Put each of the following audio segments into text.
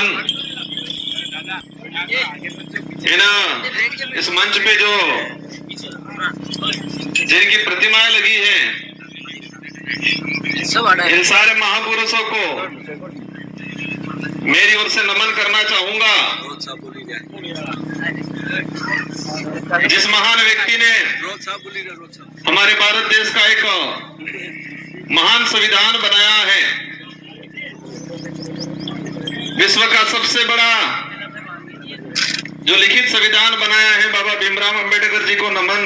नमन। इस मंच पे जो जिनकी प्रतिमाएं लगी है, इन सारे महापुरुषों को मेरी ओर से नमन करना चाहूंगा। जिस महान व्यक्ति ने हमारे भारत देश का एक महान संविधान बनाया है, विश्व का सबसे बड़ा जो लिखित संविधान बनाया है, बाबा भीमराव अंबेडकर जी को नमन।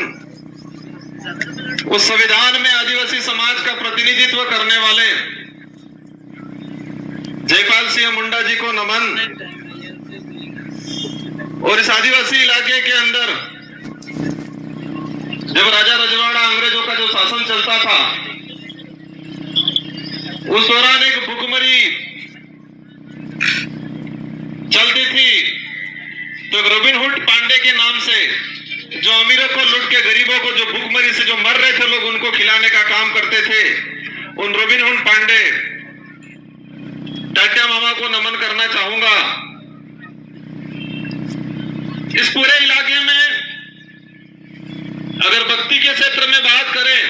उस संविधान में आदिवासी समाज का प्रतिनिधित्व करने वाले जयपाल सिंह मुंडा जी को नमन। और इस आदिवासी इलाके के अंदर जब राजा रजवाड़ा अंग्रेजों का जो शासन चलता था, उस दौरान एक भुखमरी चलती थी। तो रॉबिनहुड पांडे के नाम से जो अमीरों को लूट के गरीबों को, जो भुखमरी से जो मर रहे थे लोग, उनको खिलाने का काम करते थे। उन रॉबिनहुड पांडे टाटा मामा को नमन करना चाहूंगा। इस पूरे इलाके में अगर भक्ति के क्षेत्र में बात करें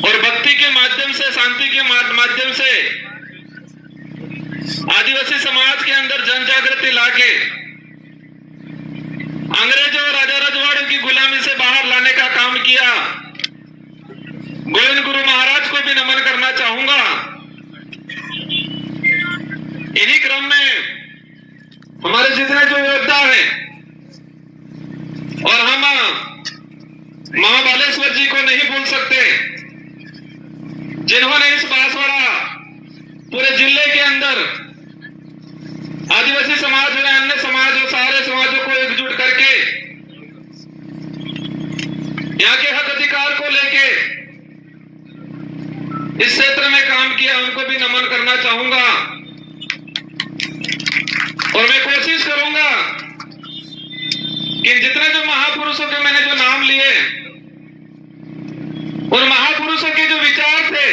और भक्ति के माध्यम से, शांति के माध्यम से आदिवासी समाज के अंदर जन जागृति लाके अंग्रेजों और राजा रजवाड़ों की गुलामी से बाहर लाने का काम किया। गोविंद गुरु महाराज को भी नमन करना चाहूंगा। इन्हीं क्रम में हमारे जितने जो योद्धा हैं, और हम महाबालेश्वर जी को नहीं भूल सकते, जिन्होंने इस बांसवाड़ा पूरे जिले के अंदर आदिवासी समाज और अन्य समाज और सारे समाजों को एकजुट करके यहाँ के हक अधिकार को लेके इस क्षेत्र में काम किया। उनको भी नमन करना चाहूंगा। और मैं कोशिश करूंगा कि जितने जो महापुरुषों के मैंने जो नाम लिए, उन महापुरुषों के जो विचार थे,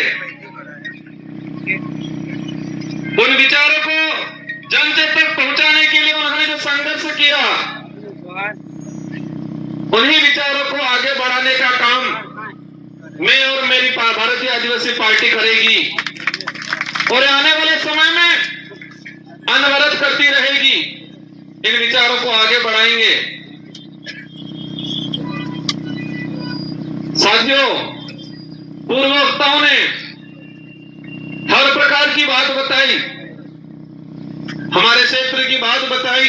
उन विचारों को जन तक पहुंचाने के लिए उन्होंने जो संघर्ष किया, उन्हीं विचारों को आगे बढ़ाने का काम मैं और मेरी भारतीय आदिवासी पार्टी करेगी और आने वाले समय में अनवरत करती रहेगी। इन विचारों को आगे बढ़ाएंगे। साथियों, पूर्व वक्ताओं ने हर प्रकार की बात बताई, हमारे क्षेत्र की बात बताई,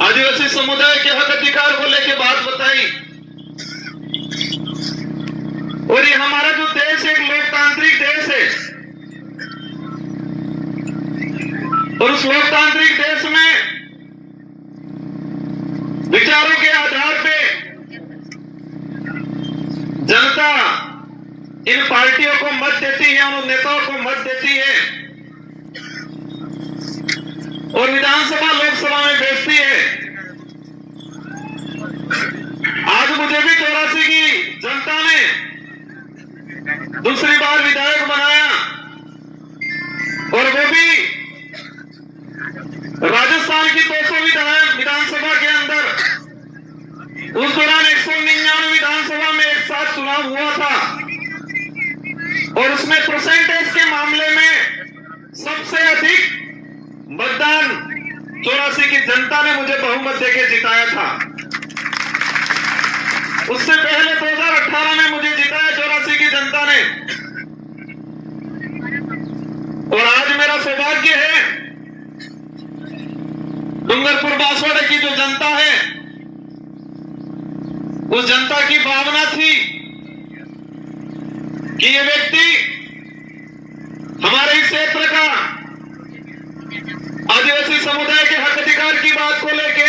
आदिवासी समुदाय के हक अधिकार को लेकर बात बताई। और ये हमारा जो देश एक लोकतांत्रिक देश है, और उस लोकतांत्रिक देश में विचारों के आधार पे जनता इन पार्टियों को मत देती है, उन नेताओं को मत देती है और विधानसभा लोकसभा में भेजती है। आज मुझे भी 84 की जनता ने दूसरी बार विधायक बनाया, और वो भी राजस्थान की 200 विधानसभा के अंदर। उस दौरान 199 विधानसभा में एक साथ चुनाव हुआ था, और उसमें परसेंटेज के मामले में सबसे अधिक मतदान 84 की जनता ने मुझे बहुमत देके जिताया था। उससे पहले 2018 में मुझे जिताया 84 की जनता ने। और आज मेरा सौभाग्य है, डूंगरपुर बांसवाड़ा की जो जनता है, उस जनता की भावना थी कि ये व्यक्ति हमारे इस क्षेत्र का आदिवासी समुदाय के हक अधिकार की बात को लेके,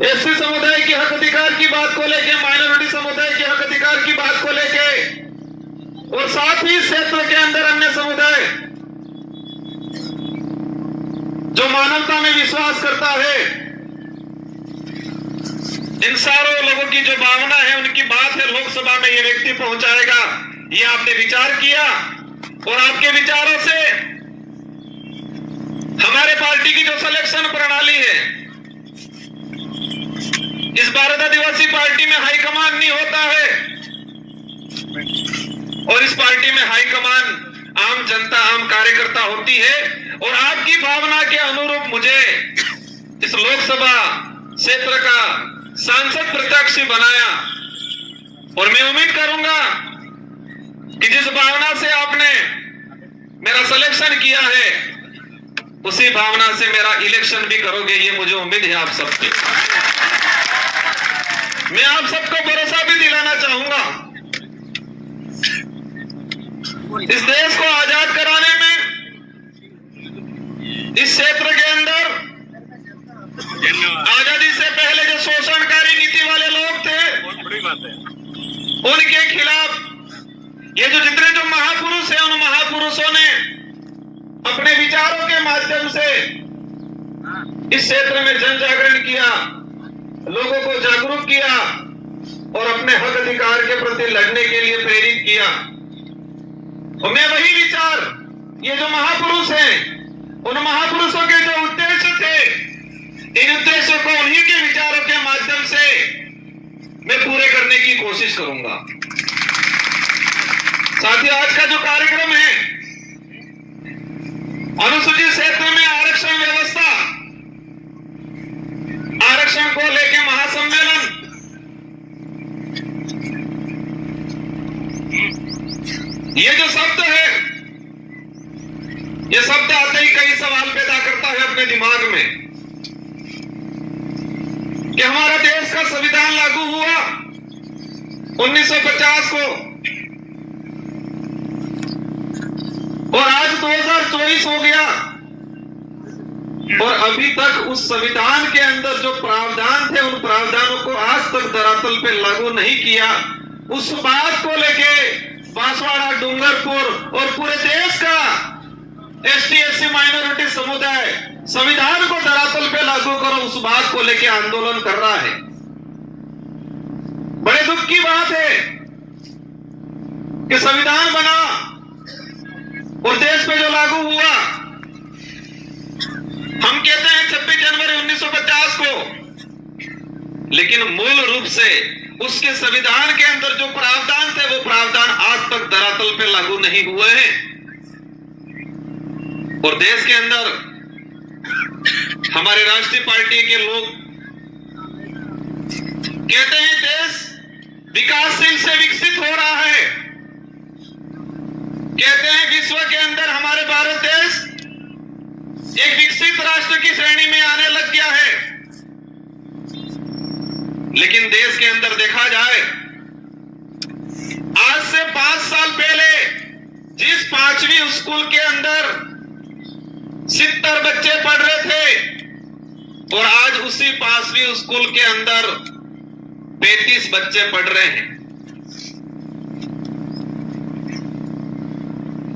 एससी समुदाय के हक अधिकार की बात को लेके, माइनॉरिटी समुदाय के हक अधिकार की बात को लेके, और साथ ही क्षेत्र के अंदर अन्य समुदाय जो मानवता में विश्वास करता है, इन सारों लोगों की जो भावना है, उनकी बात है लोकसभा में ये व्यक्ति पहुंचाएगा। ये आपने विचार किया और आपके विचारों से हमारे पार्टी की जो सिलेक्शन प्रणाली है, इस 12 दिवसीय पार्टी में हाईकमान नहीं होता है और इस पार्टी में हाईकमान आम जनता, आम कार्यकर्ता होती है। और आपकी भावना के अनुरूप मुझे इस लोकसभा क्षेत्र का सांसद प्रत्याशी बनाया और मैं उम्मीद करूंगा कि जिस भावना से आपने मेरा सिलेक्शन किया है उसी भावना से मेरा इलेक्शन भी करोगे, ये मुझे उम्मीद है आप सबसे। मैं आप सबको भरोसा भी दिलाना चाहूंगा, इस देश को आजाद कराने में इस क्षेत्र के अंदर आजादी से पहले जो शोषणकारी नीति वाले लोग थे उनके खिलाफ ये जो जितने जो महापुरुष हैं, उन महापुरुषों ने अपने विचारों के माध्यम से इस क्षेत्र में जन जागरण किया, लोगों को जागरूक किया और अपने हक अधिकार के प्रति लड़ने के लिए प्रेरित किया। और मैं वही विचार, ये जो महापुरुष हैं, उन महापुरुषों के जो उद्देश्य थे, इन उद्देश्यों को उन्हीं के विचारों के माध्यम से मैं पूरे करने की कोशिश करूंगा। साथियों, आज का जो कार्यक्रम है, अनुसूचित क्षेत्र में आरक्षण व्यवस्था, आरक्षण को लेकर महासम्मेलन, ये जो शब्द है, ये शब्द आते ही कई सवाल पैदा करता है अपने दिमाग में कि हमारा देश का संविधान लागू हुआ 1950 को और आज 2024 हो गया और अभी तक उस संविधान के अंदर जो प्रावधान थे, उन प्रावधानों को आज तक धरातल पे लागू नहीं किया। उस बात को लेके बांसवाड़ा, डूंगरपुर और पूरे देश का ST/SC माइनॉरिटी समुदाय संविधान को धरातल पे लागू करो, उस बात को लेके आंदोलन कर रहा है। बड़े दुख की बात है कि संविधान बना और देश पे जो लागू हुआ, हम कहते हैं 26 जनवरी 1950 को, लेकिन मूल रूप से उसके संविधान के अंदर जो प्रावधान थे, वो प्रावधान आज तक धरातल पे लागू नहीं हुए हैं। और देश के अंदर हमारे राष्ट्रीय पार्टी के लोग कहते हैं देश विकासशील से विकसित हो रहा है, कहते हैं विश्व के अंदर हमारे भारत देश एक विकसित राष्ट्र की श्रेणी में आने लग गया है। लेकिन देश के अंदर देखा जाए, आज से 5 साल पहले जिस 5वीं स्कूल के अंदर 70 बच्चे पढ़ रहे थे और आज उसी 5वीं स्कूल के अंदर 35 बच्चे पढ़ रहे हैं।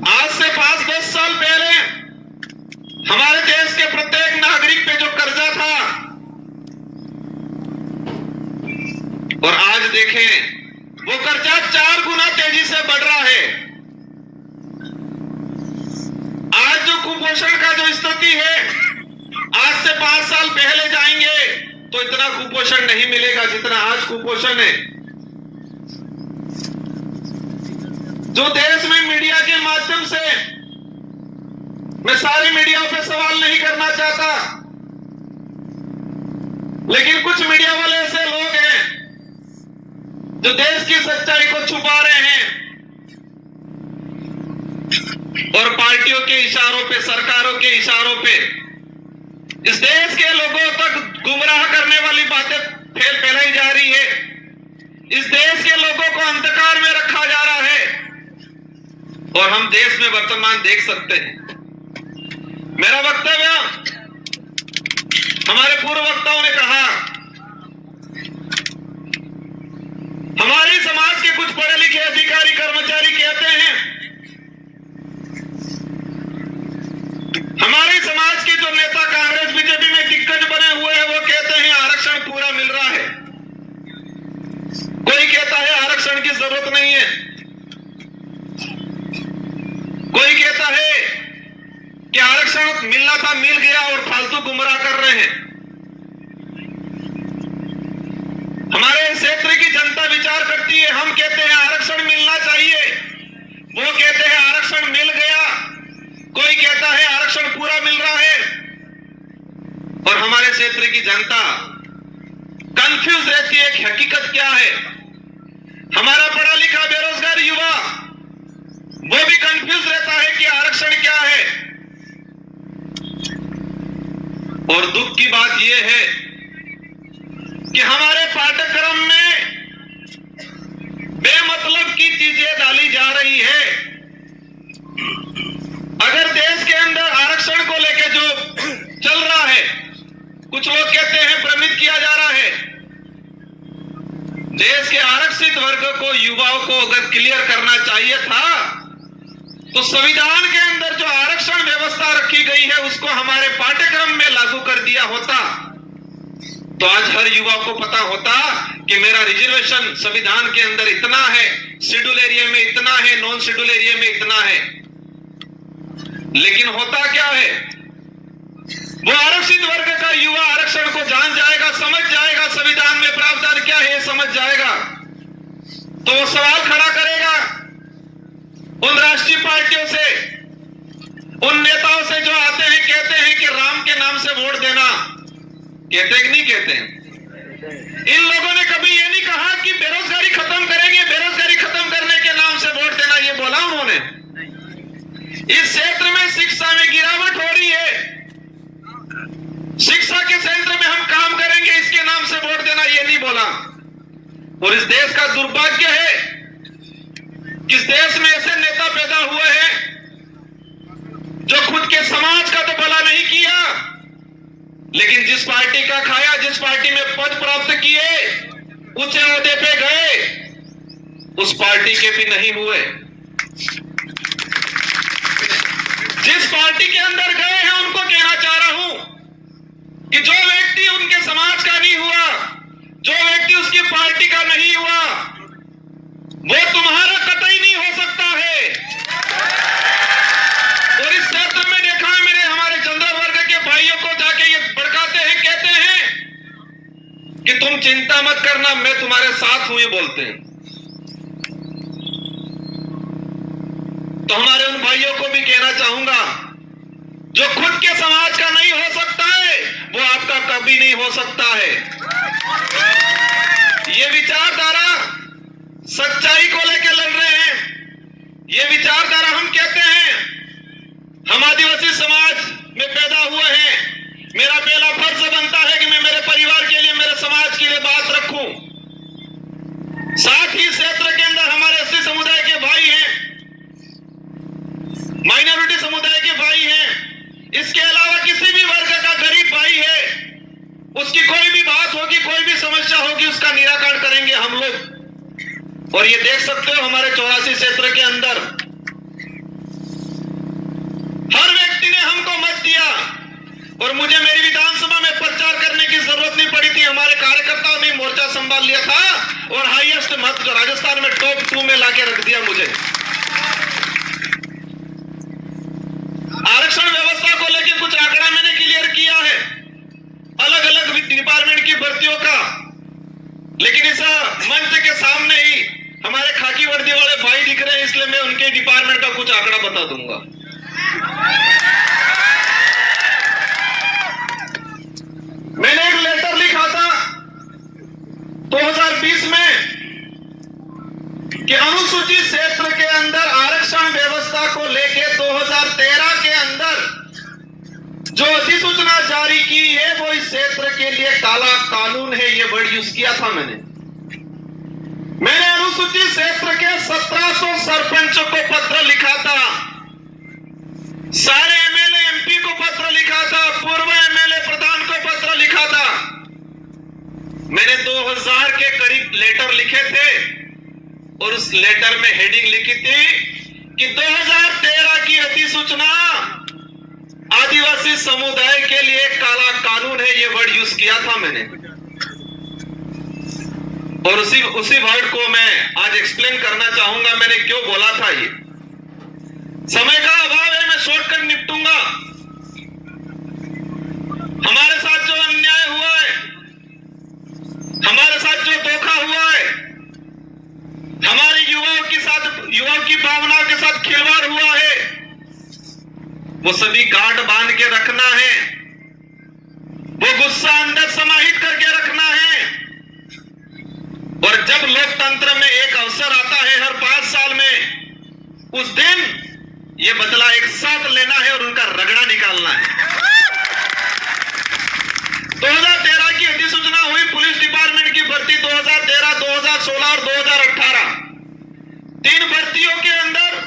आज से 5-10 साल पहले हमारे देश के प्रत्येक नागरिक पे जो कर्जा था, और आज देखें वो कर्जा 4 गुना तेजी से बढ़ रहा है। आज जो कुपोषण का जो स्थिति है, आज से 5 साल पहले जाएंगे तो इतना कुपोषण नहीं मिलेगा जितना आज कुपोषण है। जो देश में मीडिया के माध्यम से, मैं सारी मीडिया पे सवाल नहीं करना चाहता, लेकिन कुछ मीडिया वाले ऐसे लोग हैं जो देश की सच्चाई को छुपा रहे हैं और पार्टियों के इशारों पे, सरकारों के इशारों पे इस देश के लोगों तक गुमराह करने वाली बातें फैलाई जा रही है। इस देश के लोगों को अंधकार में रखा जा रहा है और हम देश में वर्तमान देख सकते हैं। मेरा वक्तव्य, हमारे पूर्व वक्ताओं ने कहा, हमारे समाज के कुछ पढ़े लिखे अधिकारी कर्मचारी कहते हैं, हमारे समाज के जो नेता कांग्रेस बीजेपी में दिग्गज बने हुए हैं, वो कहते हैं आरक्षण पूरा मिल रहा है। कोई कहता है आरक्षण की जरूरत नहीं है, आरक्षण मिलना था मिल गया और फालतू गुमराह कर रहे हैं। हमारे क्षेत्र की जनता विचार करती है, हम कहते हैं आरक्षण मिलना चाहिए, वो कहते हैं आरक्षण मिल गया, कोई कहता है आरक्षण पूरा मिल रहा है, और हमारे क्षेत्र की जनता कंफ्यूज रहती है कि हकीकत क्या है। हमारा पढ़ा लिखा बेरोजगार युवा वो भी कंफ्यूज रहता है कि आरक्षण क्या है। और दुख की बात यह है कि हमारे पाठ्यक्रम में बेमतलब की चीजें डाली जा रही है। अगर देश के अंदर आरक्षण को लेकर जो चल रहा है, कुछ लोग कहते हैं भ्रमित किया जा रहा है। देश के आरक्षित वर्ग को, युवाओं को अगर क्लियर करना चाहिए था तो संविधान के अंदर जो आरक्षण व्यवस्था रखी गई है उसको हमारे पाठ्यक्रम में लागू कर दिया होता तो आज हर युवा को पता होता कि मेरा रिजर्वेशन संविधान के अंदर इतना है, शेड्यूल एरिया में इतना है, नॉन शेड्यूल एरिया में इतना है। लेकिन होता क्या है, वो आरक्षित वर्ग का युवा आरक्षण को जान जाएगा, समझ जाएगा, संविधान में प्रावधान क्या है समझ जाएगा, तो वो सवाल खड़ा करेगा उन राष्ट्रीय पार्टियों से, उन नेताओं से जो आते हैं कहते हैं कि राम के नाम से वोट देना। कहते कि नहीं कहते? इन लोगों ने कभी ये नहीं कहा कि बेरोजगारी खत्म करेंगे, बेरोजगारी खत्म करने के नाम से वोट देना, ये बोला उन्होंने? इस क्षेत्र में शिक्षा में गिरावट हो रही है, शिक्षा के क्षेत्र में हम काम करेंगे, इसके नाम से वोट देना, ये नहीं बोला। और इस देश का दुर्भाग्य है कि इस देश में ऐसे नेता पैदा हुए हैं जो खुद के समाज का तो भला नहीं किया, लेकिन जिस पार्टी का खाया, जिस पार्टी में पद प्राप्त किए, ऊंचे ओहदे पे गए, उस पार्टी के भी नहीं हुए। जिस पार्टी के अंदर गए हैं उनको कहना चाह रहा हूं कि जो व्यक्ति उनके समाज का नहीं हुआ, जो व्यक्ति उसकी पार्टी का नहीं हुआ, वो तुम्हारा कतई नहीं हो सकता है। और इस क्षेत्र में देखा है मेरे, हमारे जनता वर्ग के भाइयों को जाके ये भड़काते हैं, कहते हैं कि तुम चिंता मत करना, मैं तुम्हारे साथ हूं, ये बोलते हैं। तो हमारे उन भाइयों को भी कहना चाहूंगा जो खुद के समाज का नहीं हो सकता है वो आपका कभी नहीं हो सकता है। ये विचारधारा सच्चाई को लेकर लड़ रहे हैं। ये विचारधारा हम कहते हैं हम आदिवासी समाज में पैदा हुए हैं, मेरा पहला फर्ज बनता है कि मैं मेरे परिवार के लिए, मेरे समाज के लिए बात रखूं। साथ ही क्षेत्र के अंदर हमारे एससी समुदाय के भाई हैं, माइनॉरिटी समुदाय के भाई हैं, इसके अलावा किसी भी वर्ग का गरीब भाई है, उसकी कोई भी बात होगी, कोई भी समस्या होगी, उसका निराकरण करेंगे हम लोग। और ये देख सकते हो हमारे 84 क्षेत्र के अंदर हर व्यक्ति ने हमको मत दिया और मुझे मेरी विधानसभा में प्रचार करने की जरूरत नहीं पड़ी थी। हमारे कार्यकर्ताओं ने मोर्चा संभाल लिया था और हाईएस्ट मत राजस्थान में टॉप 2 में लाके रख दिया मुझे। आरक्षण व्यवस्था को लेकर कुछ आंकड़ा मैंने क्लियर किया है, अलग अलग डिपार्टमेंट की भर्तियों का, लेकिन इस मंच के सामने ही हमारे खाकी वर्दी वाले भाई दिख रहे हैं, इसलिए मैं उनके डिपार्टमेंट का कुछ आंकड़ा बता दूंगा। मैंने एक लेटर लिखा था 2020 में कि अनुसूचित क्षेत्र के अंदर आरक्षण व्यवस्था को लेके 2013 के अंदर जो अधिसूचना जारी की है वो इस क्षेत्र के लिए काला कानून है, ये वर्ड यूज किया था मैंने अनुसूचित क्षेत्र के 1700 सरपंचों को पत्र लिखा था, सारे एमएलए एमपी को पत्र लिखा था, पूर्व एमएलए प्रधान को पत्र लिखा था। मैंने 2000 के करीब लेटर लिखे थे और उस लेटर में हेडिंग लिखी थी कि 2013 की अधिसूचना आदिवासी समुदाय के लिए काला कानून है, ये वर्ड यूज किया था मैंने। और उसी वर्ड को मैं आज एक्सप्लेन करना चाहूंगा मैंने क्यों बोला था। ये समय का अभाव है, मैं शॉर्टकट निपटूंगा। वो सभी गांठ बांध के रखना है, वो गुस्सा अंदर समाहित करके रखना है। और जब लोकतंत्र में एक अवसर आता है हर 5 साल में, उस दिन ये बदला एक साथ लेना है और उनका रगड़ा निकालना है। 2013 की अधिसूचना हुई पुलिस डिपार्टमेंट की भर्ती 2013, 2016 और 2018, 3 भर्तियों के अंदर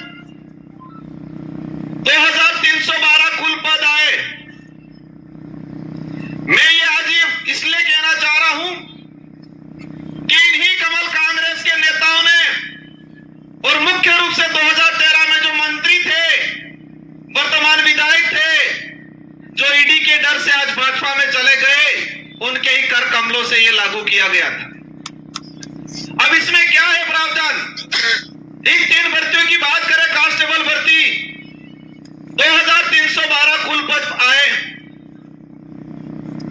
2312 कुल पद आए। मैं ये आज इसलिए कहना चाह रहा हूं कि इन्हीं कमल कांग्रेस के नेताओं ने, और मुख्य रूप से 2013 में जो मंत्री थे, वर्तमान विधायक थे, जो ईडी के डर से आज भाजपा में चले गए, उनके ही कर कमलों से यह लागू किया गया था। अब इसमें क्या है प्रावधान? इन 3 भर्तियों की बात करें, कांस्टेबल भर्ती 2312 कुल पद आए।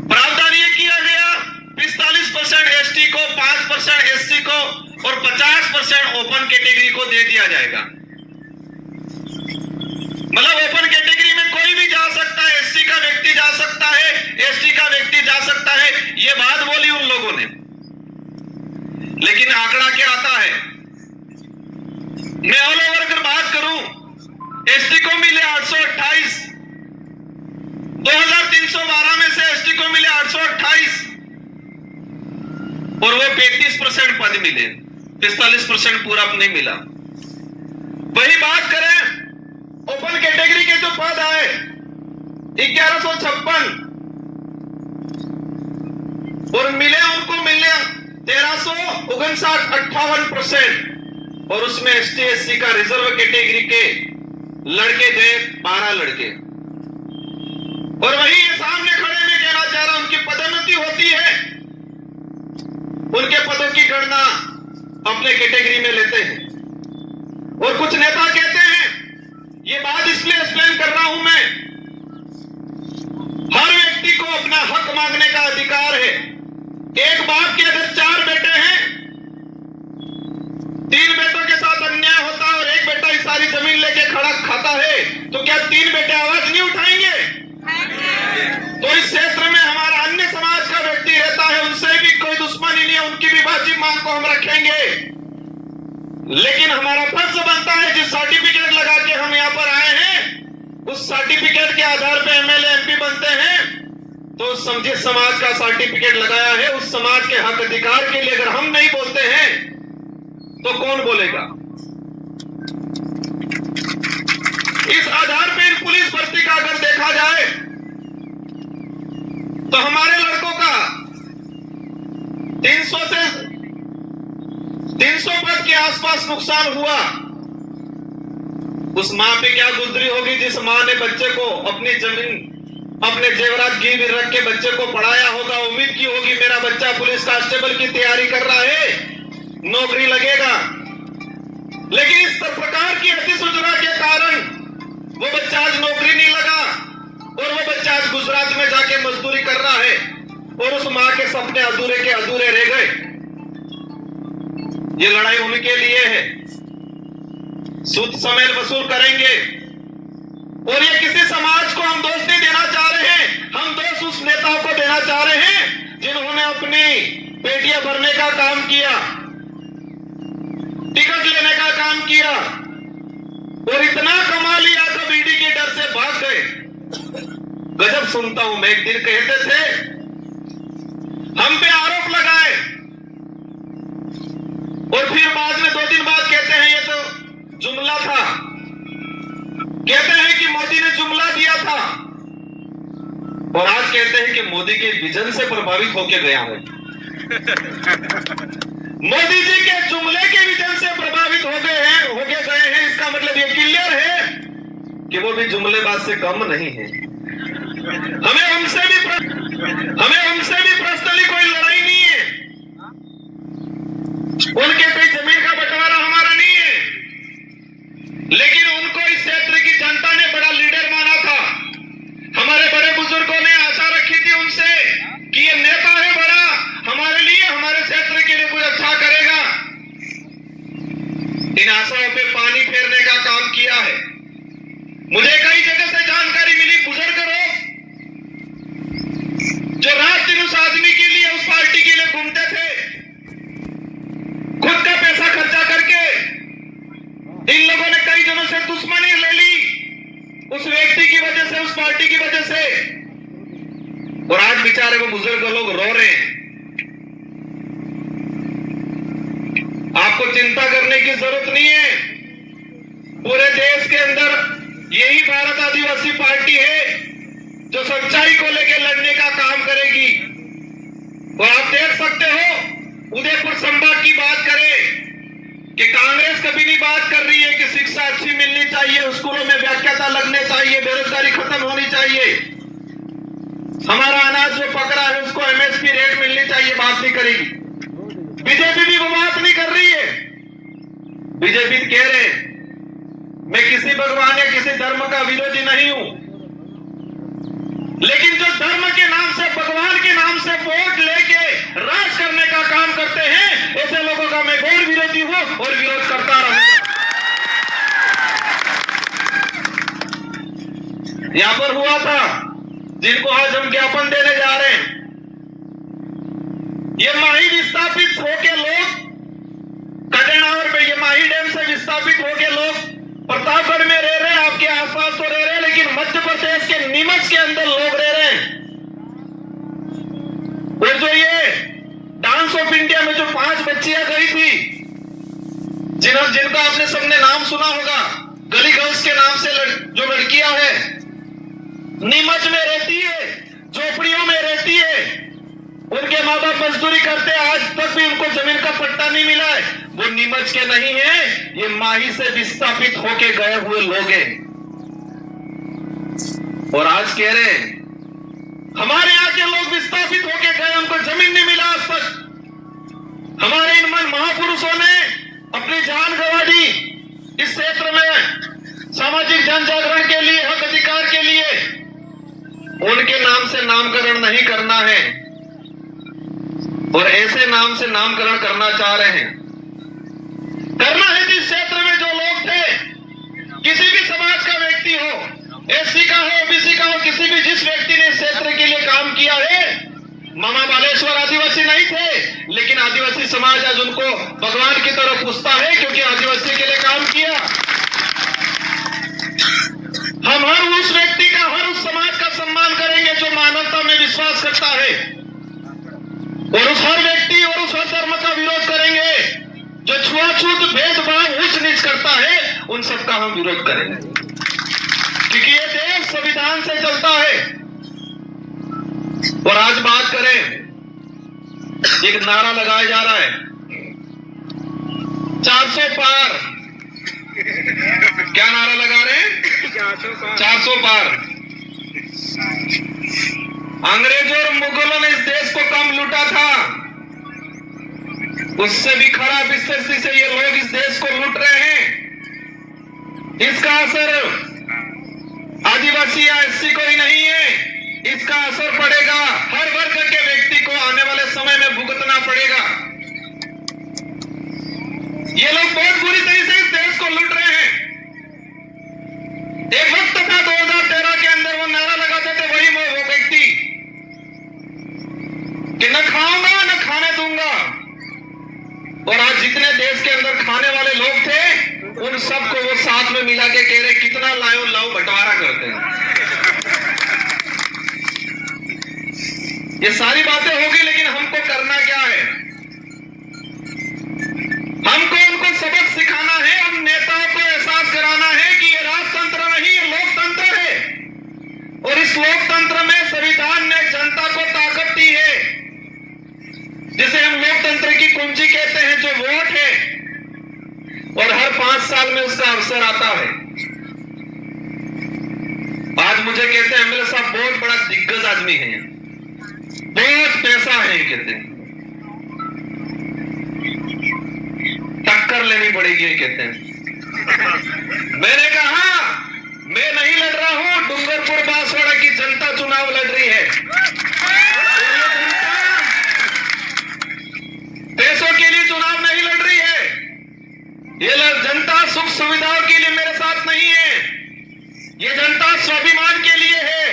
प्रावधान यह किया गया 45% एसटी को, 5% एससी को और 50% ओपन कैटेगरी को दे दिया जाएगा। मतलब ओपन कैटेगरी में कोई भी जा सकता है, एससी का व्यक्ति जा सकता है, एसटी का व्यक्ति जा सकता है। यह बात बोली उन लोगों ने, लेकिन आंकड़ा क्या आता है? मैं ऑल ओवर अगर बात करूं, एसटी को मिले 828, 2312 में से एसटी को मिले 828 और वो 35% पद मिले, 45% पूरा नहीं मिला। वही बात करें ओपन कैटेगरी के जो पद आए 1156 और मिले उनको मिले 1359, 58%, और उसमें एसटी एससी का रिजर्व कैटेगरी के लड़के थे 12 लड़के। और वही ये सामने खड़े में कहना चाह रहा हूं, उनकी पदोन्नति होती है, उनके पदों की गणना अपने कैटेगरी में लेते हैं। और कुछ नेता कहते हैं, ये बात इसलिए एक्सप्लेन कर रहा हूं मैं, हर व्यक्ति को अपना हक मांगने का अधिकार है। एक बाप के अगर 4 बेटे हैं, 3 बेटों के साथ अन्याय होता है और एक बेटा ही सारी जमीन लेके खड़ा खाता है, तो क्या 3 बेटे आवाज नहीं उठाएंगे? तो इस क्षेत्र में हमारा अन्य समाज का व्यक्ति रहता है, उनसे भी कोई दुश्मनी नहीं है, उनकी भी वाजिब मांग को हम रखेंगे। लेकिन हमारा फर्ज बनता है, जिस सर्टिफिकेट लगा के हम यहां पर आए हैं, उस सर्टिफिकेट के आधार पर एमएलए एमपी बनते हैं, तो जिस समाज का सर्टिफिकेट लगाया है, उस समाज के हक अधिकार के लिए अगर हम नहीं बोलते हैं तो कौन बोलेगा? इस आधार पर पुलिस भर्ती का अगर देखा जाए तो हमारे लड़कों का 300 पद के आसपास नुकसान हुआ। उस मां पे क्या गुजरी होगी जिस मां ने बच्चे को अपनी जमीन, अपने जेवरात गिरवी रख के बच्चे को पढ़ाया होगा, उम्मीद की होगी मेरा बच्चा पुलिस कांस्टेबल की तैयारी कर रहा है, नौकरी लगेगा। लेकिन इस प्रकार की अधिसूचना के कारण वो बच्चा आज नौकरी नहीं लगा और वो बच्चा आज गुजरात में जाके मजदूरी कर रहा है और उस मां के सपने अधूरे के अधूरे रह गए। ये लड़ाई उनके लिए है, सूद समेत वसूल करेंगे। और ये किसी समाज को हम दोष नहीं देना चाह रहे हैं, हम दोष उस नेताओं को देना चाह रहे हैं जिन्होंने अपनी पेटियां भरने का काम किया, टिकट लेने का काम किया और इतना कमा लिया तो ईडी के डर से भाग गए। गजब सुनता हूं मैं। एक दिन कहते थे, हम पे आरोप लगाए और फिर बाद में 2 दिन बाद कहते हैं ये तो जुमला था, कहते हैं कि मोदी ने जुमला दिया था, और आज कहते हैं कि मोदी के विजन से प्रभावित होकर गया है। मोदी जी के जुमले के विजन से प्रभावित हो गए हैं। इसका मतलब ये क्लियर है कि वो भी जुमलेबाज से कम नहीं है। हमें उनसे भी पर्सनली कोई लड़ाई नहीं है, उनके कोई जमीन का बंटवारा हमारा नहीं है, लेकिन उनको इस क्षेत्र की जनता ने बड़ा लीडर माना था। हमारे बड़े बुजुर्गों ने आशा रखी थी उनसे कि ये नेता है बड़ा, हमारे लिए, हमारे क्षेत्र के लिए कुछ अच्छा करेगा। इन आशाओं पे पानी फेरने का काम किया है। मुझे कई जगह से जानकारी उस व्यक्ति की वजह से, उस पार्टी की वजह से। और आज बेचारे वो बुजुर्ग लोग रो रहे हैं। आपको चिंता करने की जरूरत नहीं है। पूरे देश के अंदर यही भारत आदिवासी पार्टी है जो सच्चाई को लेकर लड़ने का काम करेगी। और आप देख सकते हो, उदयपुर संभाग की बात करें कि कांग्रेस कभी नहीं बात कर रही है कि शिक्षा अच्छी मिलनी चाहिए, स्कूलों में व्याख्याता लगने चाहिए, बेरोजगारी खत्म होनी चाहिए, हमारा अनाज जो पकड़ा है उसको एमएसपी रेट मिलनी चाहिए, बात नहीं करेगी। बीजेपी भी वो बात नहीं कर रही है। बीजेपी कह रहे मैं किसी भगवान या किसी धर्म का विरोधी नहीं हूं, लेकिन जो धर्म के नाम से, भगवान के नाम से वोट लेके राज करने का काम करते हैं, ऐसे लोगों का मैं घोर विरोधी हूं और विरोध करता रहूंगा। यहां पर हुआ था, जिनको आज हम ज्ञापन देने जा रहे हैं, ये माही विस्थापित होके लोग कटेनावर में, ये माही डैम से विस्थापित होके लोग प्रतापगढ़ में रह रहे हैं, आपके आसपास तो रह रहे हैं, लेकिन मध्य प्रदेश के नीमच के अंदर लोग रह रहे हैं। और जो ये डांस ऑफ इंडिया में जो 5 बच्चियां गई थी, जिनका आपने सबने नाम सुना होगा, गली गर्ल्स के नाम से जो लड़कियां हैं, नीमच में रहती है, झोपड़ियों में रहती है, उनके माँ बाप मजदूरी करते हैं, आज तक भी उनको जमीन का पट्टा नहीं मिला है। वो नीमच के नहीं है, ये माही से विस्थापित होके गए हुए लोग हैं। और आज कह रहे हैं हमारे यहाँ के लोग विस्थापित होके गए, उनको जमीन नहीं मिला आज तक। हमारे इन महापुरुषों ने अपनी जान गंवा दी इस क्षेत्र में सामाजिक जन जागरण के लिए, हक अधिकार के लिए। उनके नाम से नामकरण नहीं करना है, और ऐसे नाम से नामकरण करना चाह रहे हैं। करना है जिस क्षेत्र में जो लोग थे, किसी भी समाज का व्यक्ति हो, एससी का हो, ओबीसी का हो, किसी भी जिस व्यक्ति ने इस क्षेत्र के लिए काम किया है। मामा बालेश्वर आदिवासी नहीं थे, लेकिन आदिवासी समाज आज उनको भगवान की तरफ पूछता है, क्योंकि आदिवासी के लिए काम किया। हम हर उस व्यक्ति का, हर उस समाज का सम्मान करेंगे जो मानवता में विश्वास करता है, और उस हर व्यक्ति और उस हर धर्म का विरोध करेंगे जो छुआछूत, भेदभाव, ऊंच नीच करता है, उन सबका हम विरोध करेंगे, क्योंकि ये देश संविधान से चलता है। और आज बात करें, एक नारा लगाया जा रहा है 400 पार। क्या नारा लगा रहे हैं? 400 पार। अंग्रेजों और मुगलों ने इस देश को कम लूटा था, उससे भी खराब स्थिति से ये लोग इस देश को लूट रहे हैं। इसका असर आदिवासी या एससी को ही नहीं है, इसका असर पड़ेगा हर वर्ग के व्यक्ति को, आने वाले समय में भुगतना पड़ेगा। ये लोग बहुत बुरी तरीके से इस देश को लूट रहे हैं। एक वक्त था 2013 के अंदर वो नारा लगाते थे वही वो व्यक्ति कि न खाऊंगा न खाने दूंगा, और आज जितने देश के अंदर खाने वाले लोग थे, उन सबको वो साथ में मिला के कह रहे कितना लाओ लाओ बंटवारा करते हैं। ये सारी बातें होगी, लेकिन हमको करना क्या है? हमको उनको सबक सिखाना है, हम नेताओं को एहसास कराना है कि ये राजतंत्र नहीं, ये लोकतंत्र है, और इस लोकतंत्र में संविधान ने जनता को ताकत दी है, जिसे हम लोकतंत्र की कुंजी कहते हैं, जो वोट है, और हर 5 साल में उसका अवसर आता है। आज मुझे कहते हैं एमएलए साहब बहुत बड़ा दिग्गज आदमी है, बहुत पैसा है, कहते हैं टक्कर लेनी पड़ेगी, कहते हैं। मैंने कहा मैं नहीं लड़ रहा हूं, डूंगरपुर बांसवाड़ा की जनता चुनाव लड़ रही है। पैसों के लिए चुनाव नहीं लड़ रही है, ये जनता सुख सुविधाओं के लिए मेरे साथ नहीं है, ये जनता स्वाभिमान के लिए है।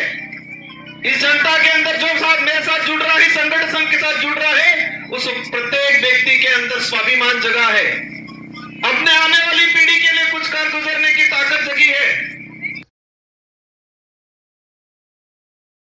इस जनता के अंदर जो साथ मेरे साथ जुड़ रहा है, संगठन संघ के साथ जुड़ रहा है, उस प्रत्येक व्यक्ति के अंदर स्वाभिमान जगा है, अपने आने वाली पीढ़ी के लिए कुछ कर गुजरने की ताकत जगी है।